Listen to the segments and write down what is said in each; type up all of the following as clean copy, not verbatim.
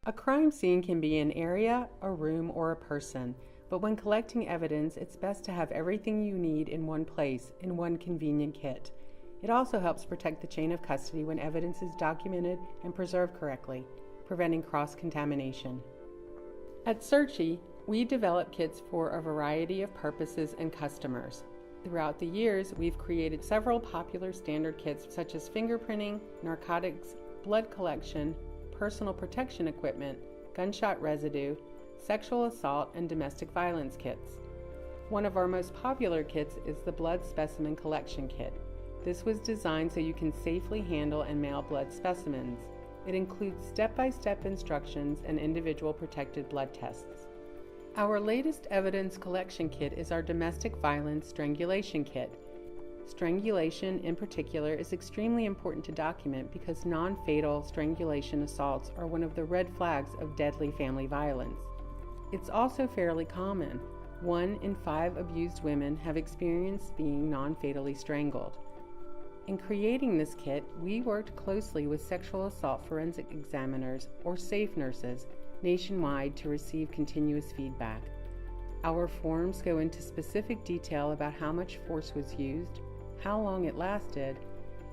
A crime scene can be an area, a room, or a person, but when collecting evidence, it's best to have everything you need in one place, in one convenient kit. It also helps protect the chain of custody when evidence is documented and preserved correctly, preventing cross-contamination. At Searchie, we develop kits for a variety of purposes and customers. Throughout the years, we've created several popular standard kits such as fingerprinting, narcotics, blood collection, personal protection equipment, gunshot residue, sexual assault, and domestic violence kits. One of our most popular kits is the Blood Specimen Collection Kit. This was designed so you can safely handle and mail blood specimens. It includes step-by-step instructions and individual protected blood tests. Our latest evidence collection kit is our Domestic Violence Strangulation Kit. Strangulation, in particular, is extremely important to document because non-fatal strangulation assaults are one of the red flags of deadly family violence. It's also fairly common. 1 in 5 abused women have experienced being non-fatally strangled. In creating this kit, we worked closely with sexual assault forensic examiners, or SAFE nurses, nationwide to receive continuous feedback. Our forms go into specific detail about how much force was used, how long it lasted,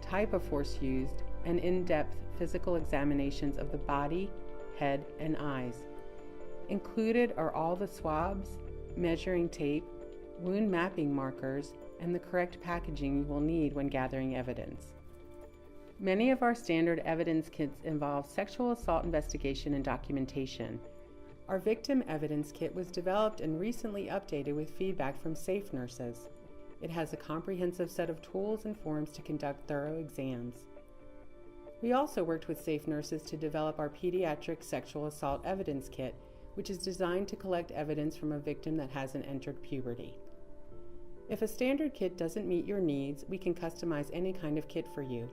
type of force used, and in-depth physical examinations of the body, head, and eyes. Included are all the swabs, measuring tape, wound mapping markers, and the correct packaging you will need when gathering evidence. Many of our standard evidence kits involve sexual assault investigation and documentation. Our victim evidence kit was developed and recently updated with feedback from SAFE nurses. It has a comprehensive set of tools and forms to conduct thorough exams. We also worked with SAFE nurses to develop our pediatric sexual assault evidence kit, which is designed to collect evidence from a victim that hasn't entered puberty. If a standard kit doesn't meet your needs, we can customize any kind of kit for you.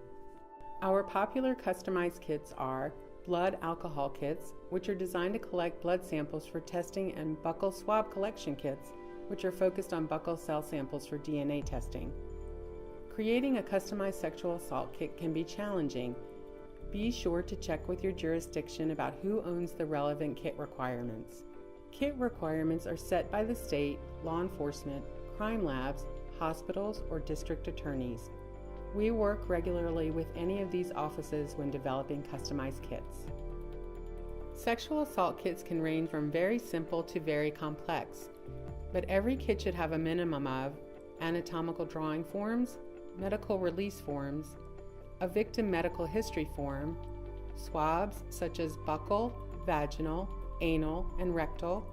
Our popular customized kits are blood alcohol kits, which are designed to collect blood samples for testing, and buccal swab collection kits, which are focused on buccal cell samples for DNA testing. Creating a customized sexual assault kit can be challenging. Be sure to check with your jurisdiction about who owns the relevant kit requirements. Kit requirements are set by the state, law enforcement, crime labs, hospitals, or district attorneys. We work regularly with any of these offices when developing customized kits. Sexual assault kits can range from very simple to very complex, but every kit should have a minimum of anatomical drawing forms, medical release forms, a victim medical history form, swabs such as buccal, vaginal, anal, and rectal,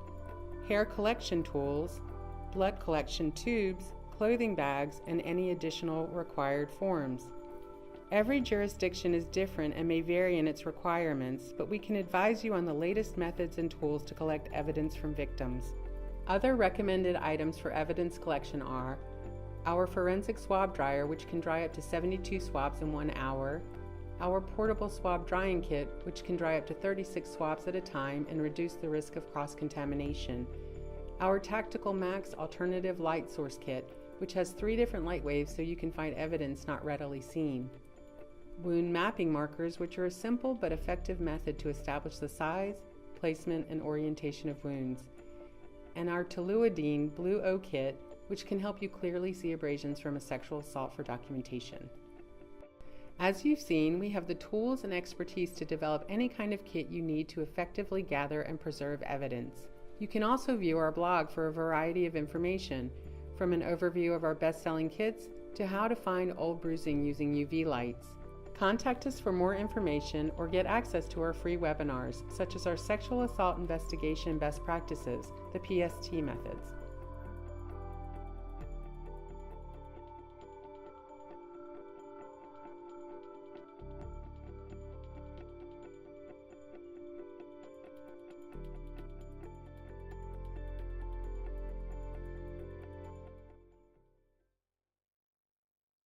hair collection tools, blood collection tubes, clothing bags, and any additional required forms. Every jurisdiction is different and may vary in its requirements, but we can advise you on the latest methods and tools to collect evidence from victims. Other recommended items for evidence collection are our forensic swab dryer, which can dry up to 72 swabs in 1 hour, our portable swab drying kit, which can dry up to 36 swabs at a time and reduce the risk of cross-contamination, our Tactical Max alternative light source kit, which has 3 different light waves so you can find evidence not readily seen, wound mapping markers, which are a simple but effective method to establish the size, placement, and orientation of wounds, and our Toluidine Blue O kit, which can help you clearly see abrasions from a sexual assault for documentation. As you've seen, we have the tools and expertise to develop any kind of kit you need to effectively gather and preserve evidence. You can also view our blog for a variety of information, from an overview of our best-selling kits to how to find old bruising using UV lights. Contact us for more information or get access to our free webinars, such as our Sexual Assault Investigation Best Practices, the PST methods.